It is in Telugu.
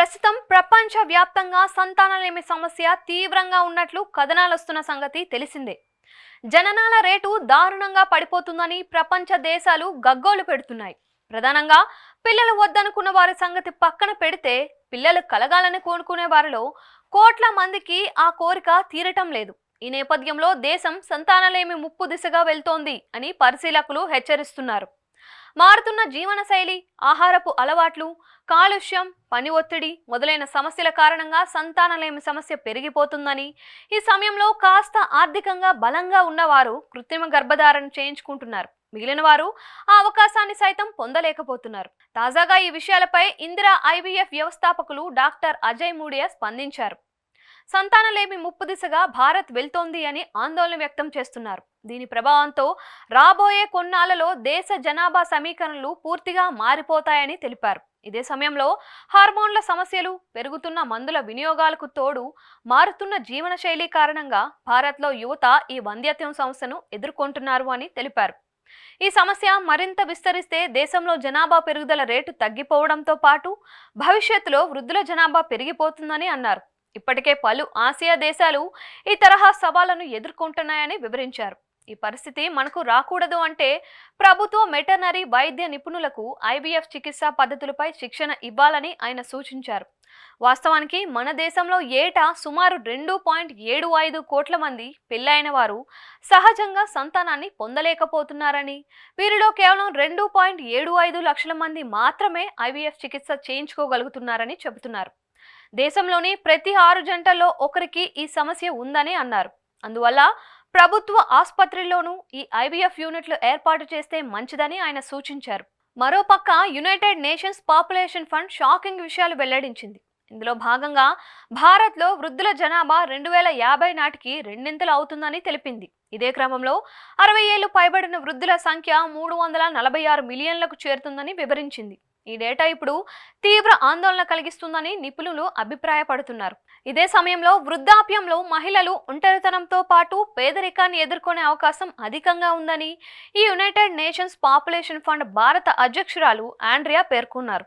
ప్రస్తుతం ప్రపంచ వ్యాప్తంగా సంతానలేమి సమస్య తీవ్రంగా ఉన్నట్లు కథనాలు వస్తున్న సంగతి తెలిసిందే. జననాల రేటు దారుణంగా పడిపోతుందని ప్రపంచ దేశాలు గగ్గోలు పెడుతున్నాయి. ప్రధానంగా పిల్లలు వద్దనుకున్న వారి సంగతి పక్కన పెడితే పిల్లలు కలగాలని కోరుకునే వారిలో కోట్ల మందికి ఆ కోరిక తీరటం లేదు. ఈ నేపథ్యంలో దేశం సంతానలేమి ముప్పు దిశగా వెళ్తోంది అని పరిశీలకులు హెచ్చరిస్తున్నారు. మారుతున్న జీవనశైలి, ఆహారపు అలవాట్లు, కాలుష్యం, పని ఒత్తిడి మొదలైన సమస్యల కారణంగా సంతానలేమి సమస్య పెరిగిపోతుందని, ఈ సమయంలో కాస్త ఆర్థికంగా బలంగా ఉన్నవారు కృత్రిమ గర్భధారణ చేయించుకుంటున్నారు. మిగిలిన వారు ఆ అవకాశాన్ని సైతం పొందలేకపోతున్నారు. తాజాగా ఈ విషయాలపై ఇందిరా ఐవీఎఫ్ వ్యవస్థాపకులు డాక్టర్ అజయ్ మూడియా స్పందించారు. సంతానలేమి ముప్పు దిశగా భారత్ వెళ్తోంది అని ఆందోళన వ్యక్తం చేస్తున్నారు. దీని ప్రభావంతో రాబోయే కొన్నాళ్లలో దేశ జనాభా సమీకరణలు పూర్తిగా మారిపోతాయని తెలిపారు. ఇదే సమయంలో హార్మోన్ల సమస్యలు, పెరుగుతున్న మందుల వినియోగాలకు తోడు మారుతున్న జీవనశైలి కారణంగా భారత్లో యువత ఈ వంధ్యత్వం సమస్యను ఎదుర్కొంటున్నారు అని తెలిపారు. ఈ సమస్య మరింత విస్తరిస్తే దేశంలో జనాభా పెరుగుదల రేటు తగ్గిపోవడంతో పాటు భవిష్యత్తులో వృద్ధుల జనాభా పెరిగిపోతుందని అన్నారు. ఇప్పటికే పలు ఆసియా దేశాలు ఈ తరహా సవాళ్లను ఎదుర్కొంటున్నాయని వివరించారు. ఈ పరిస్థితి మనకు రాకూడదు అంటే ప్రభుత్వ వెటర్నరీ వైద్య నిపుణులకు ఐవీఎఫ్ చికిత్సా పద్ధతులపై శిక్షణ ఇవ్వాలని ఆయన సూచించారు. వాస్తవానికి మన దేశంలో ఏటా సుమారు 2.75 కోట్ల మంది పెళ్లైన వారు సహజంగా సంతానాన్ని పొందలేకపోతున్నారని, వీరిలో కేవలం 2.75 లక్షల మంది మాత్రమే ఐవీఎఫ్ చికిత్స చేయించుకోగలుగుతున్నారని చెబుతున్నారు. దేశంలోని ప్రతి 6 జంటల్లో ఒకరికి ఈ సమస్య ఉందని అన్నారు. అందువల్ల ప్రభుత్వ ఆసుపత్రుల్లోనూ ఈ ఐవీఎఫ్ యూనిట్లు ఏర్పాటు చేస్తే మంచిదని ఆయన సూచించారు. మరోపక్క United nations population fund shocking విషయాలు వెల్లడించింది. ఇందులో భాగంగా భారత్లో వృద్ధుల జనాభా 2050 నాటికి రెండింతలు అవుతుందని తెలిపింది. ఇదే క్రమంలో 60 ఏళ్లు పైబడిన వృద్ధుల సంఖ్య 346 మిలియన్లకు చేరుతుందని వివరించింది. ఈ డేటా ఇప్పుడు తీవ్ర ఆందోళన కలిగిస్తుందని నిపుణులు అభిప్రాయపడుతున్నారు. ఇదే సమయంలో వృద్ధాప్యంలో మహిళలు ఒంటరితనంతో పాటు పేదరికాన్ని ఎదుర్కొనే అవకాశం అధికంగా ఉందని ఈ యునైటెడ్ నేషన్స్ పాపులేషన్ ఫండ్ భారత అధ్యక్షురాలు ఆండ్రియా పేర్కొన్నారు.